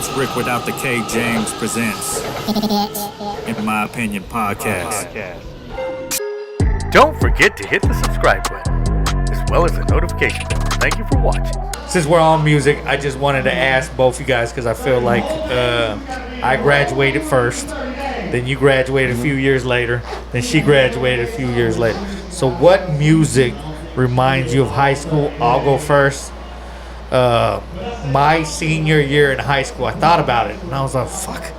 It's Rick without the K. James presents, in my opinion, podcast. Don't forget to hit the subscribe button, as well as the notification bell. Thank you for watching. Since we're on music, I just wanted to ask both you guys, because I feel like I graduated first, then you graduated a few years later, then she graduated a few years later. So what music reminds you of high school? I'll go first. My senior year in high school, I thought about it, and I was like, fuck.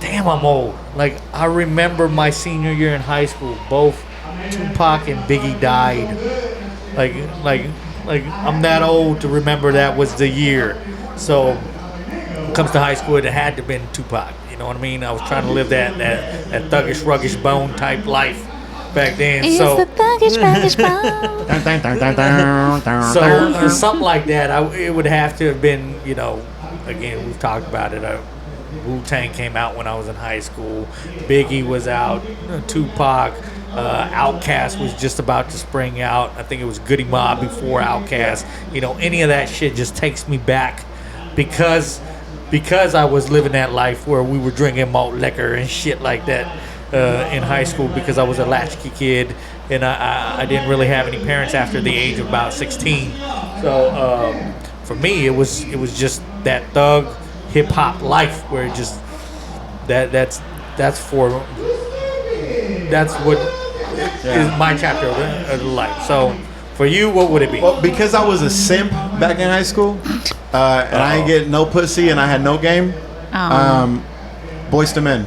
Damn, I'm old. Like, I remember my senior year in high school, both Tupac and Biggie died. Like I'm that old to remember that was the year. So when it comes to high school, it had to have been Tupac. You know what I mean? I was trying to live that thuggish, ruggish bone type life back then. It's So the thuggish, ruggish bone. so something like that, it would have to have been, you know, again, we've talked about it. Wu-Tang came out when I was in high school. Biggie was out. Tupac. Outkast was just about to spring out. I think it was Goody Mob before Outkast. You know, any of that shit just takes me back because I was living that life where we were drinking malt liquor and shit like that in high school, because I was a latchkey kid and I didn't really have any parents after the age of about 16. So for me, it was just that thug hip hop life where it just that's what is my chapter of the life. So for you, what would it be? Well, because I was a simp back in high school, and I ain't get no pussy and I had no game. Boys to Men.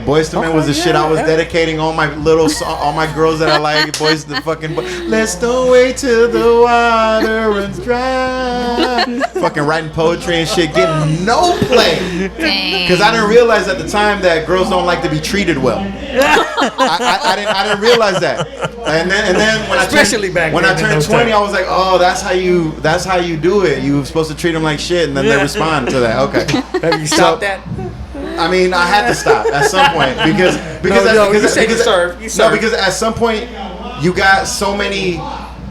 Boys to Men was the shit I was dedicating all my girls that I like. Boys to fucking. Let's don't wait till the water runs dry. Fucking writing poetry and shit, getting no play. Because I didn't realize at the time that girls don't like to be treated well. I didn't realize that. And then when I turned 20, I was like, oh, that's how you do it. You're supposed to treat them like shit, and then they respond to that. Okay. Have you stopped that? I mean, I had to stop at some point because at some point you got so many,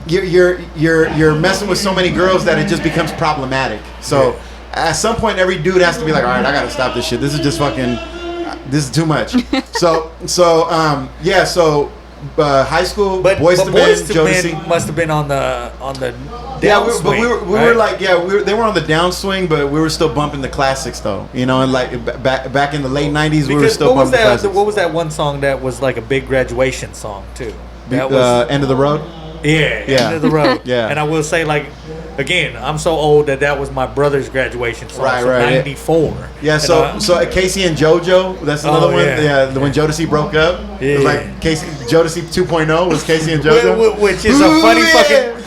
you're messing with so many girls that it just becomes problematic. So at some point, every dude has to be like, all right, I gotta stop this shit. This is just fucking, this is too much. So high school, Boys to Men, Jodeci must have been on the downswing. They were on the downswing, but we were still bumping the classics though. You know, and like back in the late '90s, we were still bumping the classics. What was that one song that was like a big graduation song too? That was End of the Road. Yeah, End of the Road. Yeah. And I will say, like, again, I'm so old that was my brother's graduation song. Right. 94. Yeah. So Casey and JoJo, that's another one. Yeah. When Jodeci broke up, it was like Jodeci 2.0 was Casey and JoJo, which is a funny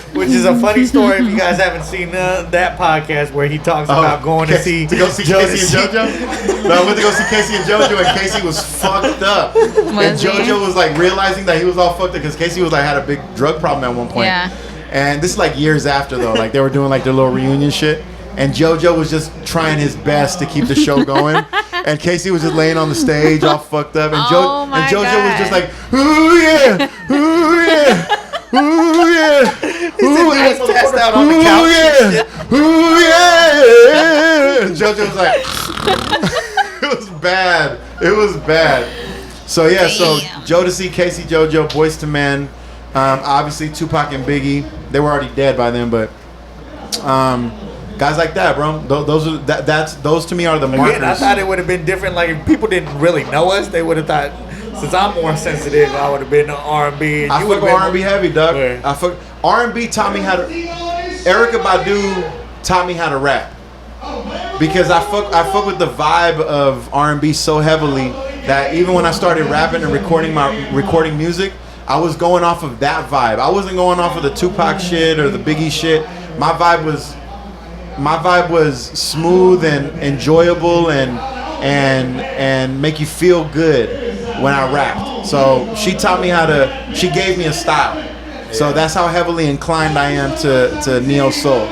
Which is a funny story if you guys haven't seen that podcast where he talks about going to see Casey and JoJo. No, I went to go see Casey and JoJo, and Casey was fucked up. And JoJo was like realizing that he was all fucked up because Casey was like had a big drug problem at one point. Yeah. And this is like years after though, like they were doing like their little reunion shit. And JoJo was just trying his best to keep the show going. And Casey was just laying on the stage all fucked up. And, JoJo was just like, ooh yeah, ooh yeah. Ooh yeah! Ooh yeah! Passed out on the couch. Ooh yeah! And JoJo was like, it was bad. It was bad. So yeah, so Jodeci, Casey, JoJo, Boys to Men, obviously Tupac and Biggie. They were already dead by then, but guys like that, bro. Those to me are the markers. Again, I thought it would have been different. Like if people didn't really know us, they would have thought. Since I'm more sensitive, I would have been R&B. I fuck R&B heavy, dog. Yeah. R&B taught me how to. Erykah Badu taught me how to rap because I fuck with the vibe of R&B so heavily that even when I started rapping and recording music, I was going off of that vibe. I wasn't going off of the Tupac shit or the Biggie shit. My vibe was smooth and enjoyable and make you feel good when I rapped. So she taught me she gave me a style. So that's how heavily inclined I am to neo soul.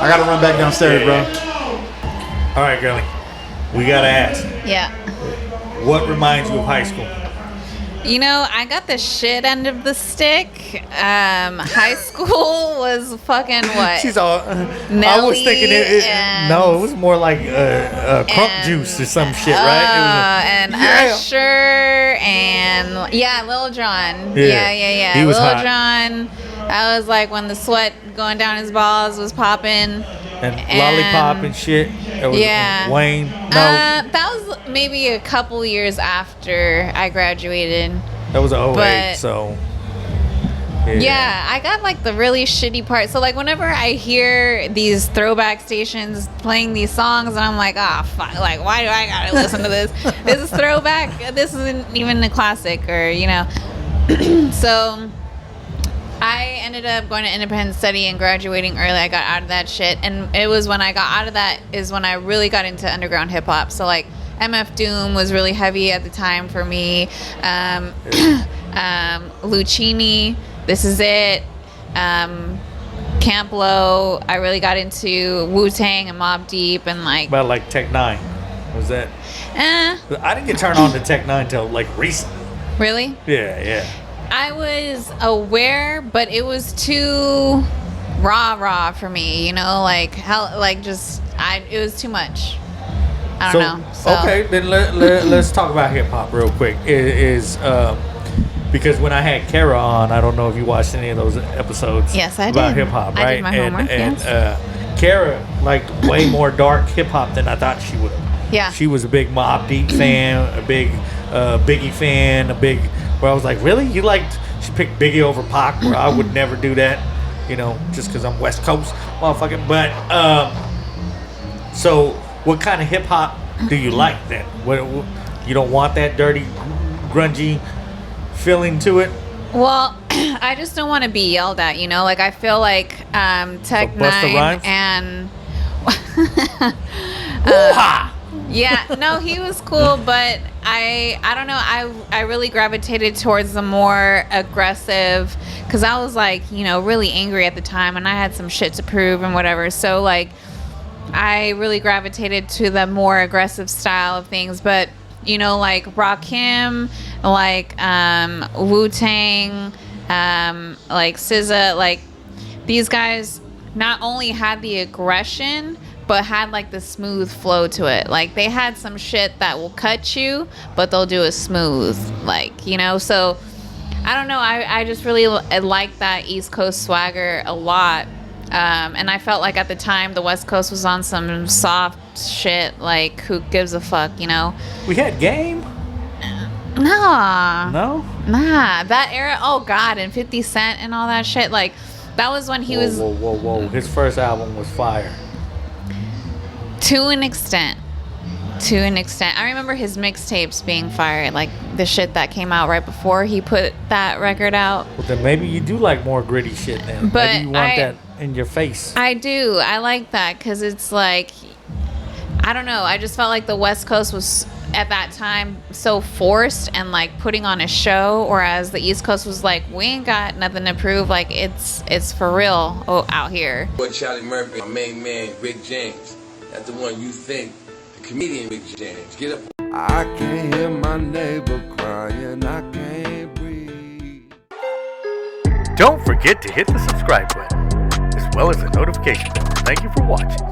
I gotta run back downstairs, bro. All right, girlie. We gotta ask. Yeah. What reminds you of high school? You know, I got the shit end of the stick. High school was fucking what? She's all. Nelly I was thinking and- no, it was more like crunk juice or some shit, right? And Yeah. Usher and Lil Jon. Yeah. Yeah. He was Lil hot. Jon. That was like when the sweat going down his balls was popping. And Lollipop and shit. That was Wayne. No, That was maybe a couple years after I graduated. that was a 08, but- so. Yeah, I got like the really shitty part. So like whenever I hear these throwback stations playing these songs, and I'm like, fuck, like why do I gotta listen to this? This is throwback. This isn't even a classic, or you know. So I ended up going to independent study and graduating early. I got out of that shit, and it was when I got out of that is when I really got into underground hip hop. So like MF Doom was really heavy at the time for me. Lucchini. This Is It, Camp Lo. I really got into Wu-Tang and Mobb Deep and like. About like Tech 9. Was that? I didn't get turned on to Tech 9 until like recently. Really? Yeah. I was aware, but it was too raw for me. You know, like how it was too much. I don't know. So. Okay, then let's talk about hip hop real quick. Because when I had Kara on, I don't know if you watched any of those episodes. Yes, I about did. hip hop, right? I did my homework, and Kara liked way more dark hip hop than I thought she would. Yeah. She was a big Mobb Deep fan, a big Biggie fan, where I was like, really? You liked? She picked Biggie over Pac, where I would never do that, you know, just because I'm West Coast, motherfucker. But so what kind of hip hop do you like then? What you don't want that dirty, grungy feeling to it? Well, I just don't want to be yelled at, you know? Like, I feel like Tech So Busta 9 Rhymes? and... Woo-ha! Yeah, no, he was cool, but I don't know. I really gravitated towards the more aggressive, because I was, like, you know, really angry at the time, and I had some shit to prove and whatever. So, like, I really gravitated to the more aggressive style of things, but... You know, like Rakim, like Wu-Tang, like SZA, like these guys not only had the aggression, but had like the smooth flow to it. Like they had some shit that will cut you, but they'll do it smooth, like, you know. So I don't know. I just really like that East Coast swagger a lot. And I felt like at the time the West Coast was on some soft shit, like who gives a fuck, you know? We had Game. Nah. No? Nah. That era, oh God, and 50 Cent and all that shit. Like, that was when he was... Whoa. His first album was fire. To an extent. I remember his mixtapes being fire, like the shit that came out right before he put that record out. Well, then maybe you do like more gritty shit then. But maybe you want that in your face. I do. I like that because it's like, I don't know. I just felt like the West Coast was at that time so forced and like putting on a show, whereas the East Coast was like, we ain't got nothing to prove. Like it's for real out here. What Charlie Murphy, my main man, Rick James. That's the one you think, the comedian Rick James. Get up. I can't hear my neighbor crying, I can't breathe. Don't forget to hit the subscribe button, as well as the notification bell. Thank you for watching.